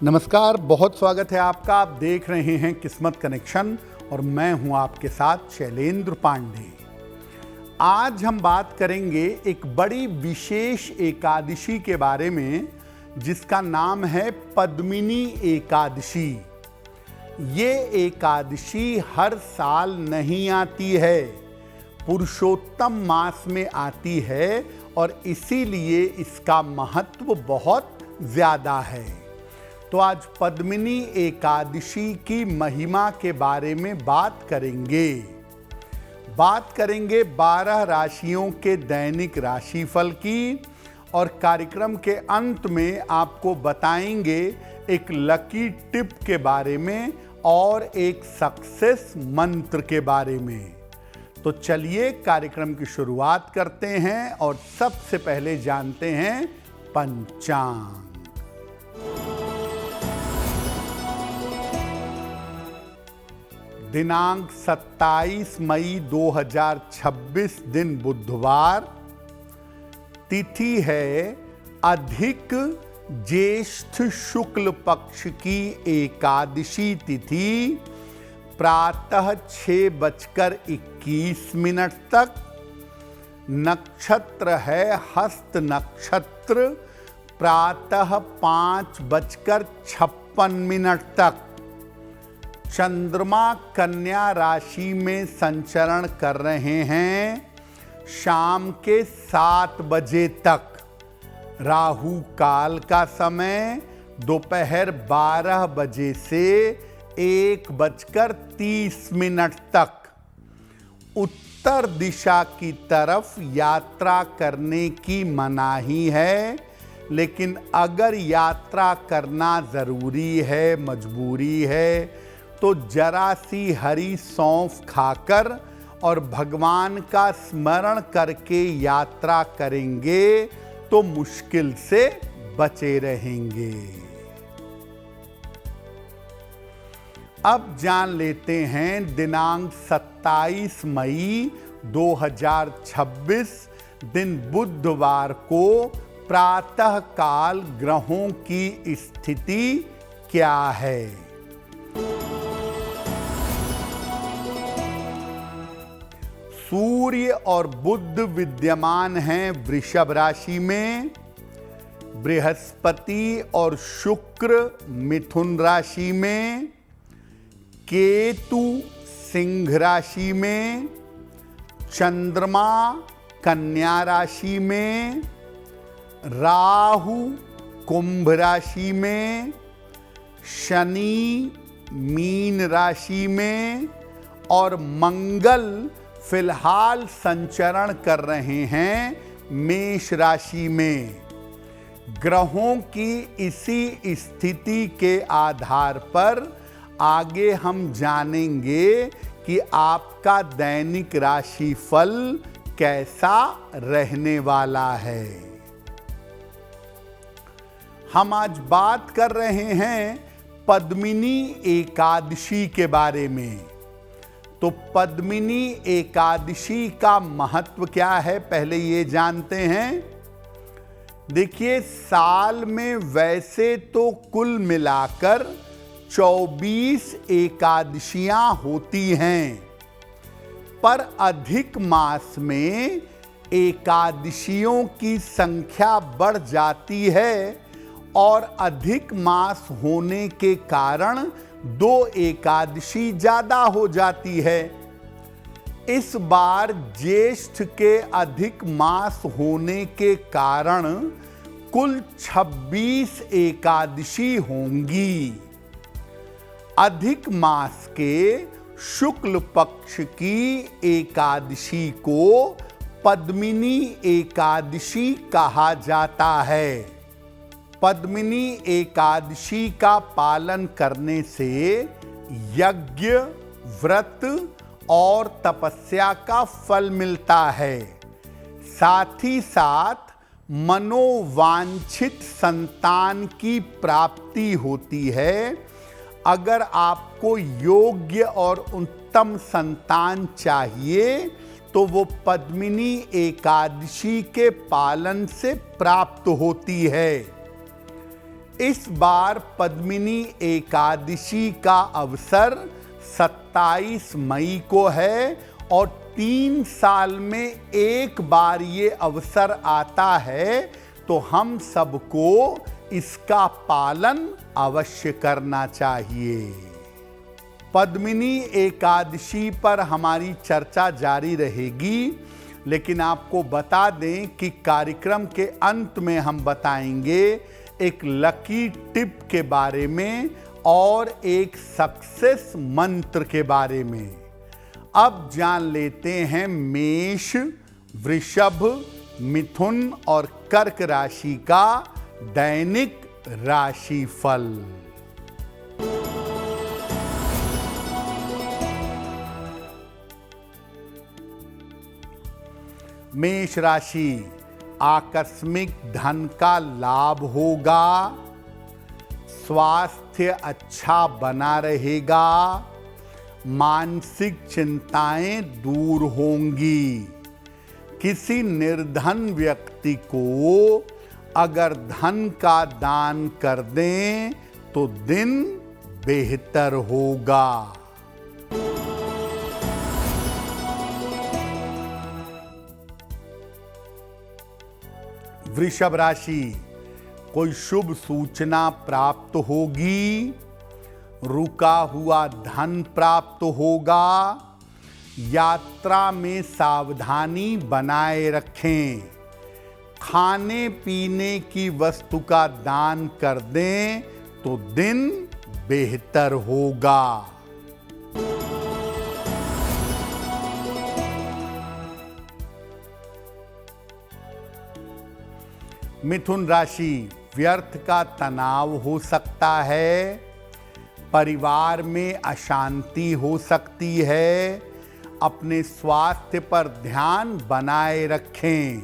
नमस्कार, बहुत स्वागत है आपका। आप देख रहे हैं किस्मत कनेक्शन और मैं हूं आपके साथ शैलेंद्र पांडे। आज हम बात करेंगे एक बड़ी विशेष एकादशी के बारे में जिसका नाम है पद्मिनी एकादशी। ये एकादशी हर साल नहीं आती है, पुरुषोत्तम मास में आती है और इसीलिए इसका महत्व बहुत ज़्यादा है। तो आज पद्मिनी एकादशी की महिमा के बारे में बात करेंगे 12 राशियों के दैनिक राशिफल की और कार्यक्रम के अंत में आपको बताएंगे एक लकी टिप के बारे में और एक सक्सेस मंत्र के बारे में। तो चलिए कार्यक्रम की शुरुआत करते हैं और सबसे पहले जानते हैं पंचांग। दिनांक 27 मई 2026 दिन बुधवार, तिथि है अधिक ज्येष्ठ शुक्ल पक्ष की एकादशी तिथि, प्रातः 6:21 तक। नक्षत्र है हस्त नक्षत्र, प्रातः 5:56 तक। चंद्रमा कन्या राशि में संचरण कर रहे हैं शाम के 7 बजे तक। राहु काल का समय दोपहर 12 बजे से 1:30 तक। उत्तर दिशा की तरफ यात्रा करने की मनाही है, लेकिन अगर यात्रा करना ज़रूरी है, मजबूरी है, तो जरा सी हरी सौंफ खाकर और भगवान का स्मरण करके यात्रा करेंगे तो मुश्किल से बचे रहेंगे। अब जान लेते हैं दिनांक 27 मई 2026 दिन बुधवार को प्रातः काल ग्रहों की स्थिति क्या है। सूर्य और बुध विद्यमान हैं वृषभ राशि में, बृहस्पति और शुक्र मिथुन राशि में, केतु सिंह राशि में, चंद्रमा कन्या राशि में, राहु कुंभ राशि में, शनि मीन राशि में और मंगल फिलहाल संचरण कर रहे हैं मेष राशि में। ग्रहों की इसी स्थिति के आधार पर आगे हम जानेंगे कि आपका दैनिक राशिफल कैसा रहने वाला है। हम आज बात कर रहे हैं पद्मिनी एकादशी के बारे में। तो पद्मिनी एकादशी का महत्व क्या है, पहले ये जानते हैं। देखिए, साल में वैसे तो कुल मिलाकर 24 एकादशियां होती हैं, पर अधिक मास में एकादशियों की संख्या बढ़ जाती है और अधिक मास होने के कारण 2 एकादशी ज्यादा हो जाती है। इस बार ज्येष्ठ के अधिक मास होने के कारण कुल 26 एकादशी होंगी। अधिक मास के शुक्ल पक्ष की एकादशी को पद्मिनी एकादशी कहा जाता है। पद्मिनी एकादशी का पालन करने से यज्ञ, व्रत और तपस्या का फल मिलता है। साथ ही साथ मनोवांछित संतान की प्राप्ति होती है। अगर आपको योग्य और उत्तम संतान चाहिए तो वो पद्मिनी एकादशी के पालन से प्राप्त होती है। इस बार पद्मिनी एकादशी का अवसर 27 मई को है और 3 साल में एक बार ये अवसर आता है, तो हम सबको इसका पालन अवश्य करना चाहिए। पद्मिनी एकादशी पर हमारी चर्चा जारी रहेगी, लेकिन आपको बता दें कि कार्यक्रम के अंत में हम बताएंगे एक लकी टिप के बारे में और एक सक्सेस मंत्र के बारे में। अब जान लेते हैं मेष, वृषभ, मिथुन और कर्क राशि का दैनिक राशिफल। मेष राशि, आकस्मिक धन का लाभ होगा, स्वास्थ्य अच्छा बना रहेगा, मानसिक चिंताएं दूर होंगी। किसी निर्धन व्यक्ति को अगर धन का दान कर दें तो दिन बेहतर होगा। वृषभ राशि, कोई शुभ सूचना प्राप्त होगी, रुका हुआ धन प्राप्त होगा, यात्रा में सावधानी बनाए रखें, खाने पीने की वस्तु का दान कर दें तो दिन बेहतर होगा। मिथुन राशि, व्यर्थ का तनाव हो सकता है, परिवार में अशांति हो सकती है, अपने स्वास्थ्य पर ध्यान बनाए रखें।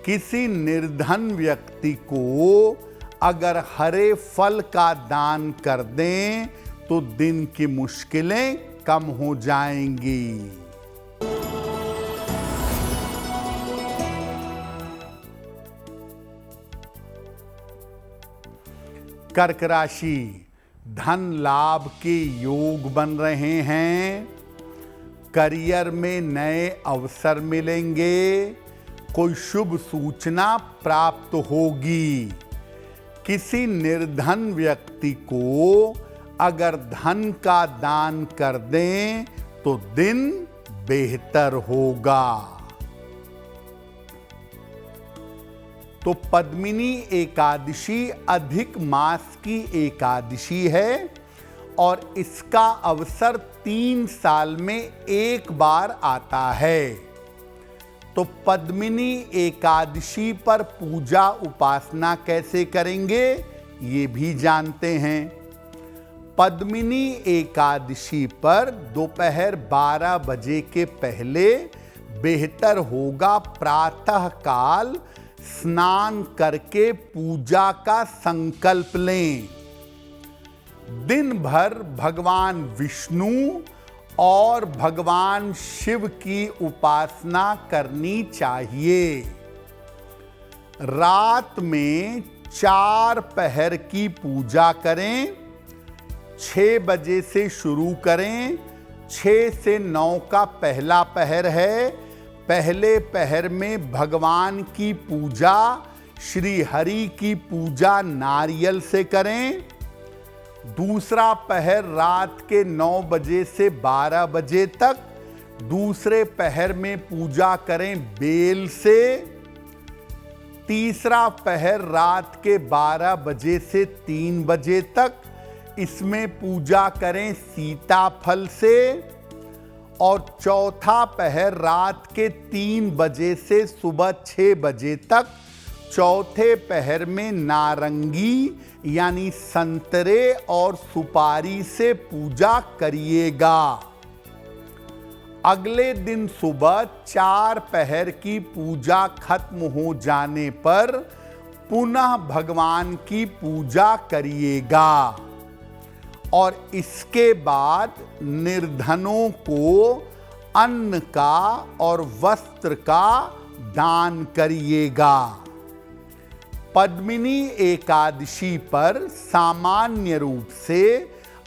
किसी निर्धन व्यक्ति को अगर हरे फल का दान कर दें तो दिन की मुश्किलें कम हो जाएंगी। कर्क राशि, धन लाभ के योग बन रहे हैं, करियर में नए अवसर मिलेंगे, कोई शुभ सूचना प्राप्त होगी। किसी निर्धन व्यक्ति को अगर धन का दान कर दें तो दिन बेहतर होगा। तो पद्मिनी एकादशी अधिक मास की एकादशी है और इसका अवसर 3 साल में एक बार आता है। तो पद्मिनी एकादशी पर पूजा उपासना कैसे करेंगे ये भी जानते हैं। पद्मिनी एकादशी पर दोपहर 12 बजे के पहले बेहतर होगा प्रातः काल स्नान करके पूजा का संकल्प लें। दिन भर भगवान विष्णु और भगवान शिव की उपासना करनी चाहिए। रात में 4 पहर की पूजा करें, 6 बजे से शुरू करें। 6 से 9 का पहला पहर है। पहले पहर में भगवान की पूजा, श्री हरि की पूजा नारियल से करें। दूसरा पहर रात के 9 बजे से 12 बजे तक। दूसरे पहर में पूजा करें बेल से। तीसरा पहर रात के 12 बजे से 3 बजे तक, इसमें पूजा करें सीताफल से। और चौथा पहर रात के 3 बजे से सुबह 6 बजे तक, चौथे पहर में नारंगी यानी संतरे और सुपारी से पूजा करिएगा। अगले दिन सुबह 4 पहर की पूजा खत्म हो जाने पर पुनः भगवान की पूजा करिएगा। और इसके बाद निर्धनों को अन्न का और वस्त्र का दान करिएगा। पद्मिनी एकादशी पर सामान्य रूप से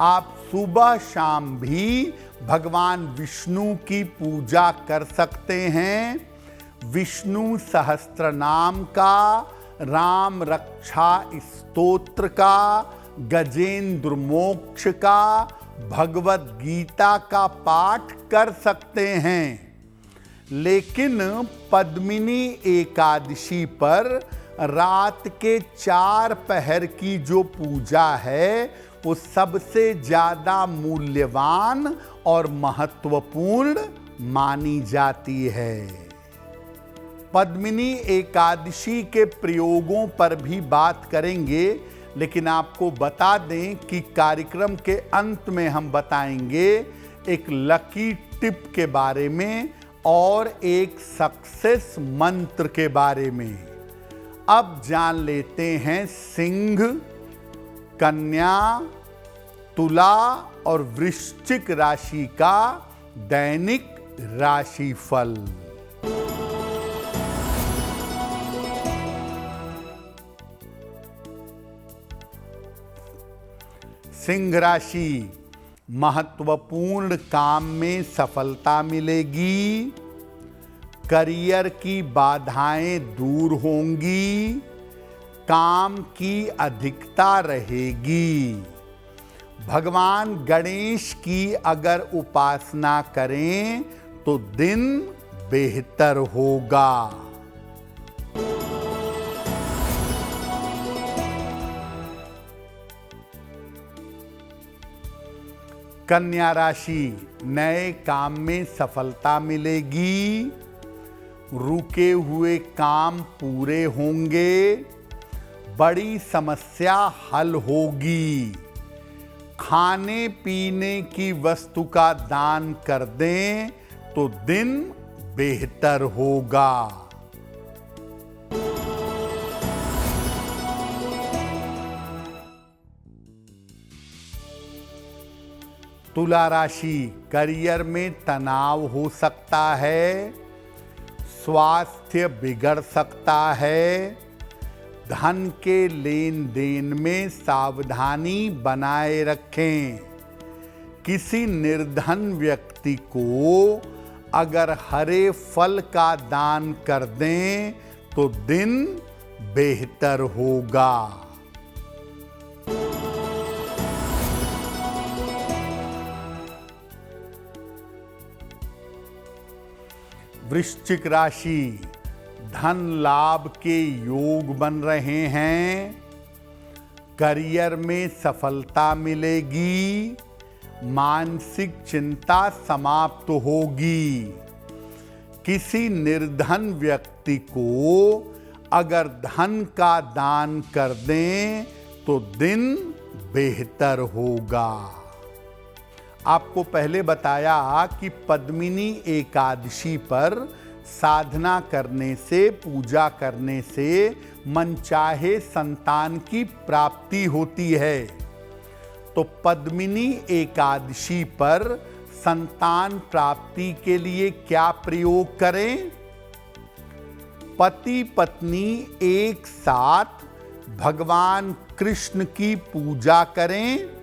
आप सुबह शाम भी भगवान विष्णु की पूजा कर सकते हैं। विष्णु सहस्त्र नाम का, राम रक्षा स्तोत्र का, गजेंद्र मोक्ष का, भगवत गीता का पाठ कर सकते हैं। लेकिन पद्मिनी एकादशी पर रात के 4 पहर की जो पूजा है वो सबसे ज्यादा मूल्यवान और महत्वपूर्ण मानी जाती है। पद्मिनी एकादशी के प्रयोगों पर भी बात करेंगे, लेकिन आपको बता दें कि कार्यक्रम के अंत में हम बताएंगे एक लकी टिप के बारे में और एक सक्सेस मंत्र के बारे में। अब जान लेते हैं सिंह, कन्या, तुला और वृश्चिक राशि का दैनिक राशिफल। सिंह राशि, महत्वपूर्ण काम में सफलता मिलेगी, करियर की बाधाएं दूर होंगी, काम की अधिकता रहेगी। भगवान गणेश की अगर उपासना करें तो दिन बेहतर होगा। कन्या राशि, नए काम में सफलता मिलेगी, रुके हुए काम पूरे होंगे, बड़ी समस्या हल होगी। खाने पीने की वस्तु का दान कर दें तो दिन बेहतर होगा। तुला राशि, करियर में तनाव हो सकता है, स्वास्थ्य बिगड़ सकता है, धन के लेन देन में सावधानी बनाए रखें। किसी निर्धन व्यक्ति को अगर हरे फल का दान कर दें तो दिन बेहतर होगा। वृश्चिक राशि, धन लाभ के योग बन रहे हैं, करियर में सफलता मिलेगी, मानसिक चिंता समाप्त होगी। किसी निर्धन व्यक्ति को अगर धन का दान कर दें तो दिन बेहतर होगा। आपको पहले बताया कि पद्मिनी एकादशी पर साधना करने से, पूजा करने से मनचाहे संतान की प्राप्ति होती है। तो पद्मिनी एकादशी पर संतान प्राप्ति के लिए क्या प्रयोग करें? पति पत्नी एक साथ भगवान कृष्ण की पूजा करें,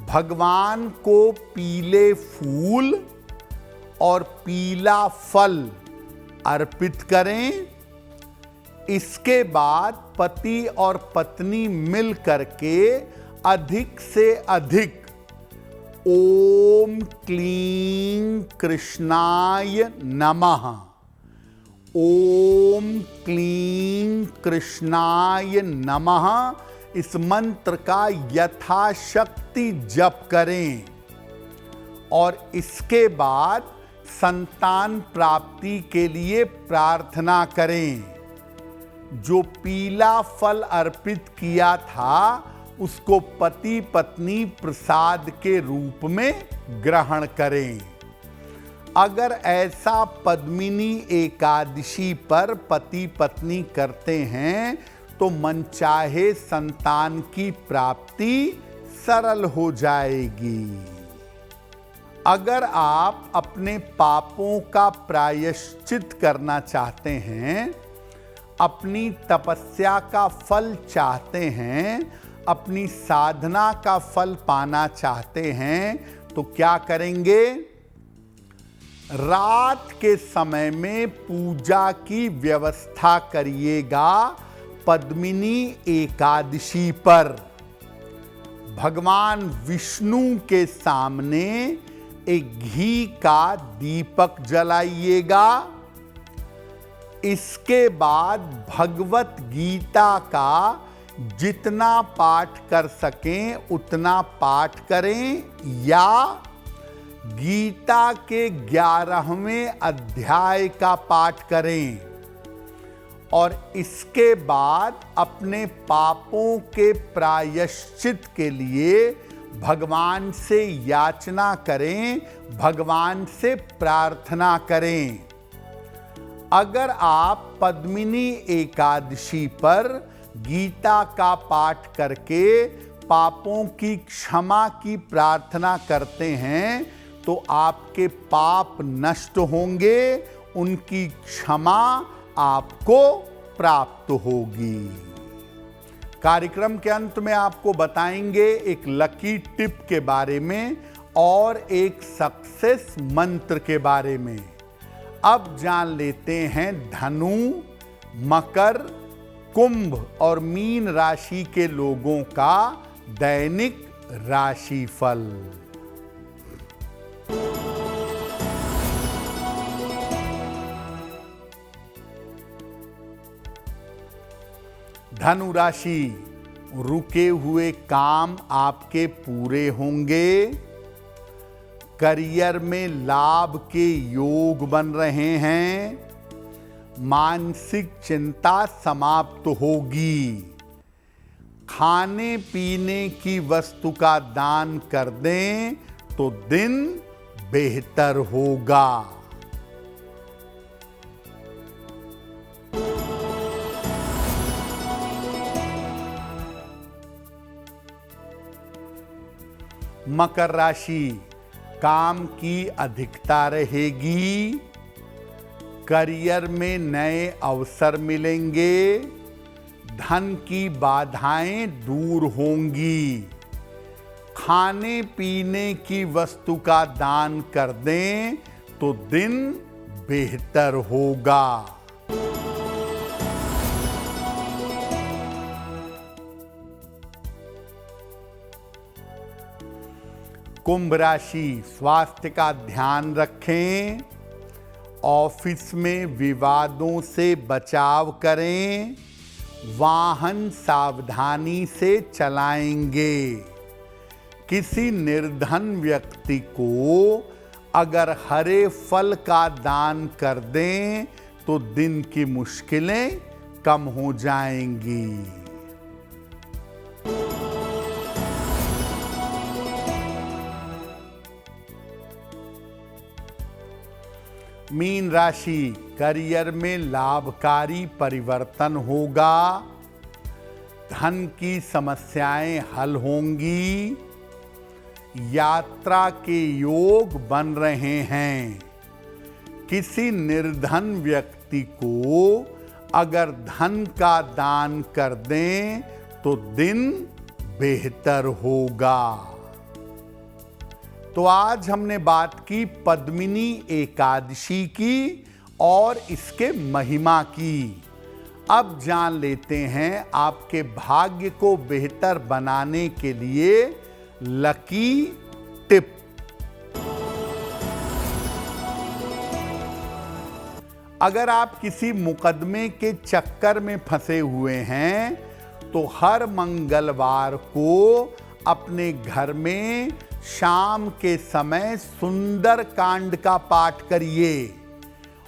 भगवान को पीले फूल और पीला फल अर्पित करें। इसके बाद पति और पत्नी मिल करके अधिक से अधिक ओम क्लीं कृष्णाय नमः, ओम क्लीं कृष्णाय नमः इस मंत्र का यथाशक्ति जप करें और इसके बाद संतान प्राप्ति के लिए प्रार्थना करें। जो पीला फल अर्पित किया था उसको पति पत्नी प्रसाद के रूप में ग्रहण करें। अगर ऐसा पद्मिनी एकादशी पर पति पत्नी करते हैं तो मनचाहे संतान की प्राप्ति सरल हो जाएगी। अगर आप अपने पापों का प्रायश्चित करना चाहते हैं, अपनी तपस्या का फल चाहते हैं, अपनी साधना का फल पाना चाहते हैं, तो क्या करेंगे? रात के समय में पूजा की व्यवस्था करिएगा। पद्मिनी एकादशी पर भगवान विष्णु के सामने एक घी का दीपक जलाइएगा। इसके बाद भगवत गीता का जितना पाठ कर सकें उतना पाठ करें, या गीता के 11वें अध्याय का पाठ करें, और इसके बाद अपने पापों के प्रायश्चित के लिए भगवान से याचना करें, भगवान से प्रार्थना करें। अगर आप पद्मिनी एकादशी पर गीता का पाठ करके पापों की क्षमा की प्रार्थना करते हैं तो आपके पाप नष्ट होंगे, उनकी क्षमा आपको प्राप्त होगी। कार्यक्रम के अंत में आपको बताएंगे एक लकी टिप के बारे में और एक सक्सेस मंत्र के बारे में। अब जान लेते हैं धनु, मकर, कुंभ और मीन राशि के लोगों का दैनिक राशिफल। धनु राशि, रुके हुए काम आपके पूरे होंगे। करियर में लाभ के योग बन रहे हैं। मानसिक चिंता समाप्त होगी। खाने पीने की वस्तु का दान कर दें तो दिन बेहतर होगा। मकर राशि, काम की अधिकता रहेगी। करियर में नए अवसर मिलेंगे। धन की बाधाएं दूर होंगी। खाने पीने की वस्तु का दान कर दें तो दिन बेहतर होगा। कुंभ राशि, स्वास्थ्य का ध्यान रखें। ऑफिस में विवादों से बचाव करें। वाहन सावधानी से चलाएंगे। किसी निर्धन व्यक्ति को अगर हरे फल का दान कर दें तो दिन की मुश्किलें कम हो जाएंगी। मीन राशि, करियर में लाभकारी परिवर्तन होगा। धन की समस्याएं हल होंगी। यात्रा के योग बन रहे हैं। किसी निर्धन व्यक्ति को अगर धन का दान कर दें तो दिन बेहतर होगा। तो आज हमने बात की पद्मिनी एकादशी की और इसके महिमा की। अब जान लेते हैं आपके भाग्य को बेहतर बनाने के लिए लकी टिप। अगर आप किसी मुकदमे के चक्कर में फंसे हुए हैं तो हर मंगलवार को अपने घर में शाम के समय सुंदर कांड का पाठ करिए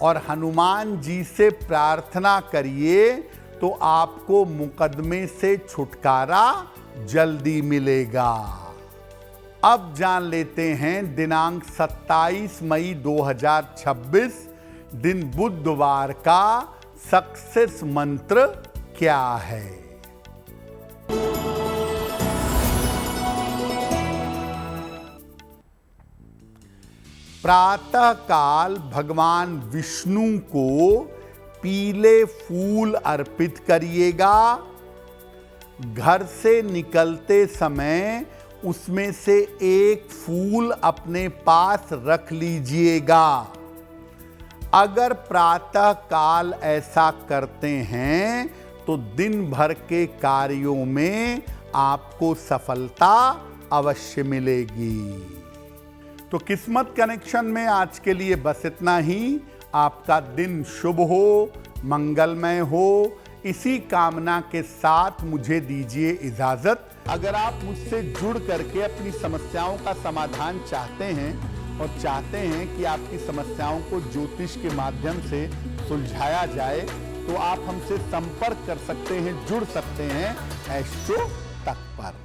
और हनुमान जी से प्रार्थना करिए तो आपको मुकदमे से छुटकारा जल्दी मिलेगा। अब जान लेते हैं दिनांक 27 मई 2026 दिन बुधवार का सक्सेस मंत्र क्या है। प्रातः काल भगवान विष्णु को पीले फूल अर्पित करिएगा। घर से निकलते समय उसमें से एक फूल अपने पास रख लीजिएगा। अगर प्रातः काल ऐसा करते हैं तो दिन भर के कार्यों में आपको सफलता अवश्य मिलेगी। तो किस्मत कनेक्शन में आज के लिए बस इतना ही। आपका दिन शुभ हो, मंगलमय हो, इसी कामना के साथ मुझे दीजिए इजाजत। अगर आप मुझसे जुड़ करके अपनी समस्याओं का समाधान चाहते हैं और चाहते हैं कि आपकी समस्याओं को ज्योतिष के माध्यम से सुलझाया जाए, तो आप हमसे संपर्क कर सकते हैं, जुड़ सकते हैं एस्ट्रो तक पर।